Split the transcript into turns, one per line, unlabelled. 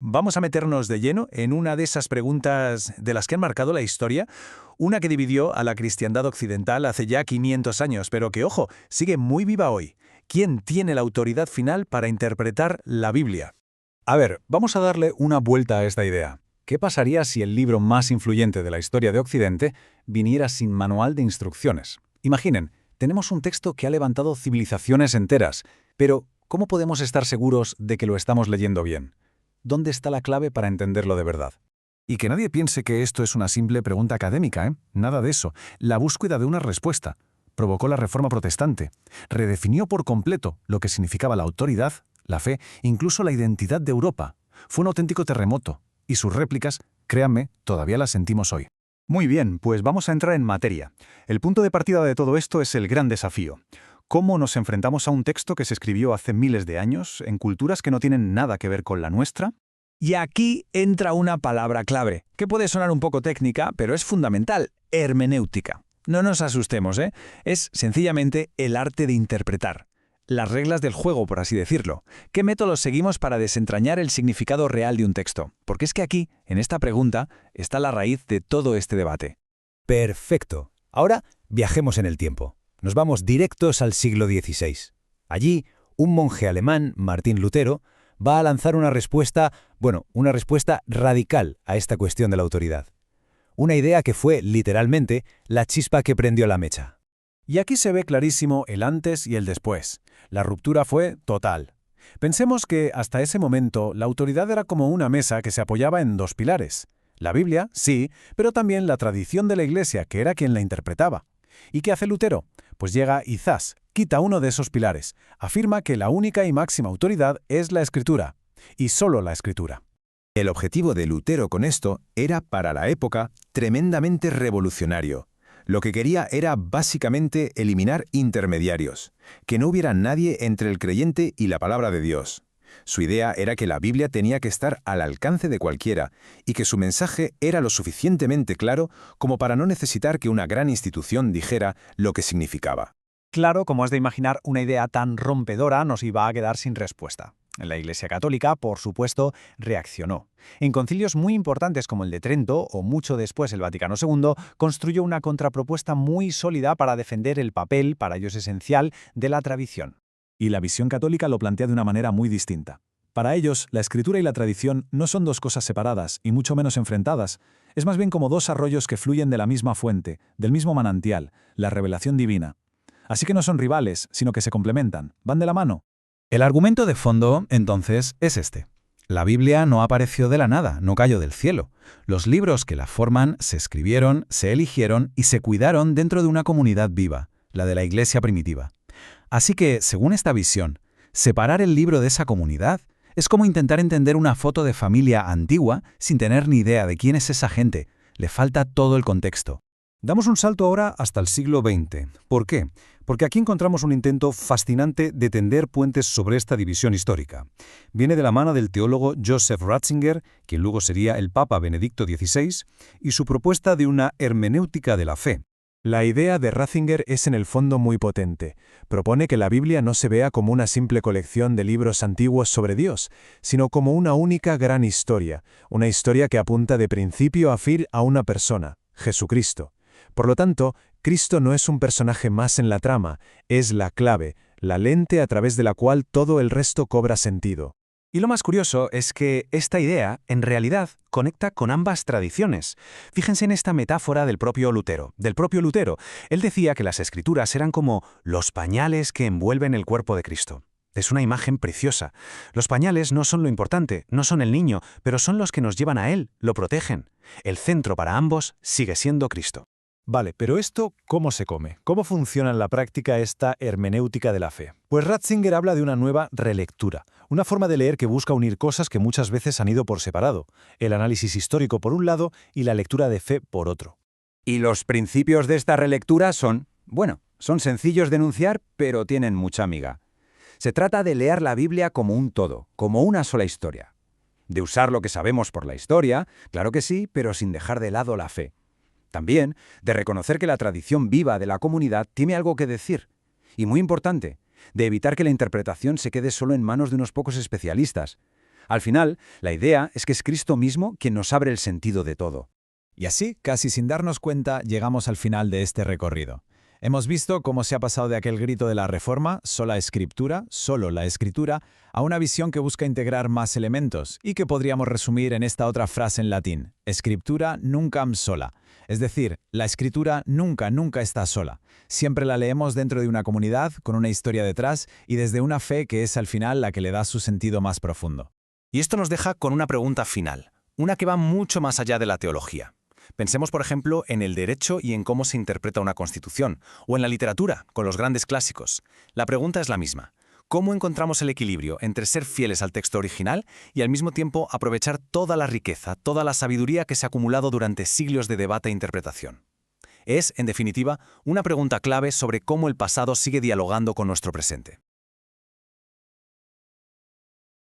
Vamos a meternos de lleno en una de esas preguntas de las que han marcado la historia, una que dividió a la cristiandad occidental hace ya 500 años, pero que, ojo, sigue muy viva hoy. ¿Quién tiene la autoridad final para interpretar la Biblia?
A ver, vamos a darle una vuelta a esta idea. ¿Qué pasaría si el libro más influyente de la historia de Occidente viniera sin manual de instrucciones? Imaginen, tenemos un texto que ha levantado civilizaciones enteras, pero ¿cómo podemos estar seguros de que lo estamos leyendo bien? ¿Dónde está la clave para entenderlo de verdad?
Y que nadie piense que esto es una simple pregunta académica, ¿eh? Nada de eso. La búsqueda de una respuesta provocó la Reforma Protestante. Redefinió por completo lo que significaba la autoridad, la fe, incluso la identidad de Europa. Fue un auténtico terremoto, y sus réplicas, créanme, todavía las sentimos hoy.
Muy bien, pues vamos a entrar en materia. El punto de partida de todo esto es el gran desafío. ¿Cómo nos enfrentamos a un texto que se escribió hace miles de años, en culturas que no tienen nada que ver con la nuestra?
Y aquí entra una palabra clave, que puede sonar un poco técnica, pero es fundamental: hermenéutica. No nos asustemos, ¿eh? Es sencillamente el arte de interpretar. Las reglas del juego, por así decirlo. ¿Qué métodos seguimos para desentrañar el significado real de un texto? Porque es que aquí, en esta pregunta, está la raíz de todo este debate.
Perfecto. Ahora viajemos en el tiempo. Nos vamos directos al siglo XVI. Allí, un monje alemán, Martín Lutero, va a lanzar una respuesta radical a esta cuestión de la autoridad. Una idea que fue, literalmente, la chispa que prendió la mecha.
Y aquí se ve clarísimo el antes y el después. La ruptura fue total. Pensemos que hasta ese momento la autoridad era como una mesa que se apoyaba en dos pilares. La Biblia, sí, pero también la tradición de la Iglesia, que era quien la interpretaba. ¿Y qué hace Lutero? Pues llega y ¡zas!, quita uno de esos pilares. Afirma que la única y máxima autoridad es la Escritura, y solo la Escritura.
El objetivo de Lutero con esto era, para la época, tremendamente revolucionario. Lo que quería era básicamente eliminar intermediarios, que no hubiera nadie entre el creyente y la palabra de Dios. Su idea era que la Biblia tenía que estar al alcance de cualquiera y que su mensaje era lo suficientemente claro como para no necesitar que una gran institución dijera lo que significaba.
Claro, como has de imaginar, una idea tan rompedora nos iba a quedar sin respuesta. La Iglesia Católica, por supuesto, reaccionó. En concilios muy importantes como el de Trento, o mucho después el Vaticano II, construyó una contrapropuesta muy sólida para defender el papel, para ellos esencial, de la tradición.
Y la visión católica lo plantea de una manera muy distinta. Para ellos, la escritura y la tradición no son dos cosas separadas, y mucho menos enfrentadas. Es más bien como dos arroyos que fluyen de la misma fuente, del mismo manantial, la revelación divina. Así que no son rivales, sino que se complementan, van de la mano.
El argumento de fondo, entonces, es este. La Biblia no apareció de la nada, no cayó del cielo. Los libros que la forman se escribieron, se eligieron y se cuidaron dentro de una comunidad viva, la de la Iglesia primitiva. Así que, según esta visión, separar el libro de esa comunidad es como intentar entender una foto de familia antigua sin tener ni idea de quién es esa gente. Le falta todo el contexto.
Damos un salto ahora hasta el siglo XX. ¿Por qué? Porque aquí encontramos un intento fascinante de tender puentes sobre esta división histórica. Viene de la mano del teólogo Joseph Ratzinger, quien luego sería el Papa Benedicto XVI, y su propuesta de una hermenéutica de la fe.
La idea de Ratzinger es en el fondo muy potente. Propone que la Biblia no se vea como una simple colección de libros antiguos sobre Dios, sino como una única gran historia, una historia que apunta de principio a fin a una persona, Jesucristo. Por lo tanto, Cristo no es un personaje más en la trama, es la clave, la lente a través de la cual todo el resto cobra sentido.
Y lo más curioso es que esta idea, en realidad, conecta con ambas tradiciones. Fíjense en esta metáfora del propio Lutero. Él decía que las Escrituras eran como los pañales que envuelven el cuerpo de Cristo. Es una imagen preciosa. Los pañales no son lo importante, no son el niño, pero son los que nos llevan a Él, lo protegen. El centro para ambos sigue siendo Cristo.
Vale, pero ¿esto cómo se come? ¿Cómo funciona en la práctica esta hermenéutica de la fe? Pues Ratzinger habla de una nueva relectura, una forma de leer que busca unir cosas que muchas veces han ido por separado, el análisis histórico por un lado y la lectura de fe por otro.
Y los principios de esta relectura son sencillos de enunciar, pero tienen mucha miga. Se trata de leer la Biblia como un todo, como una sola historia. De usar lo que sabemos por la historia, claro que sí, pero sin dejar de lado la fe. También de reconocer que la tradición viva de la comunidad tiene algo que decir. Y muy importante, de evitar que la interpretación se quede solo en manos de unos pocos especialistas. Al final, la idea es que es Cristo mismo quien nos abre el sentido de todo.
Y así, casi sin darnos cuenta, llegamos al final de este recorrido. Hemos visto cómo se ha pasado de aquel grito de la Reforma, sola escritura, solo la escritura, a una visión que busca integrar más elementos y que podríamos resumir en esta otra frase en latín, scriptura nuncam sola. Es decir, la escritura nunca está sola. Siempre la leemos dentro de una comunidad, con una historia detrás y desde una fe que es al final la que le da su sentido más profundo.
Y esto nos deja con una pregunta final, una que va mucho más allá de la teología. Pensemos, por ejemplo, en el derecho y en cómo se interpreta una constitución, o en la literatura, con los grandes clásicos. La pregunta es la misma. ¿Cómo encontramos el equilibrio entre ser fieles al texto original y al mismo tiempo aprovechar toda la riqueza, toda la sabiduría que se ha acumulado durante siglos de debate e interpretación? Es, en definitiva, una pregunta clave sobre cómo el pasado sigue dialogando con nuestro presente.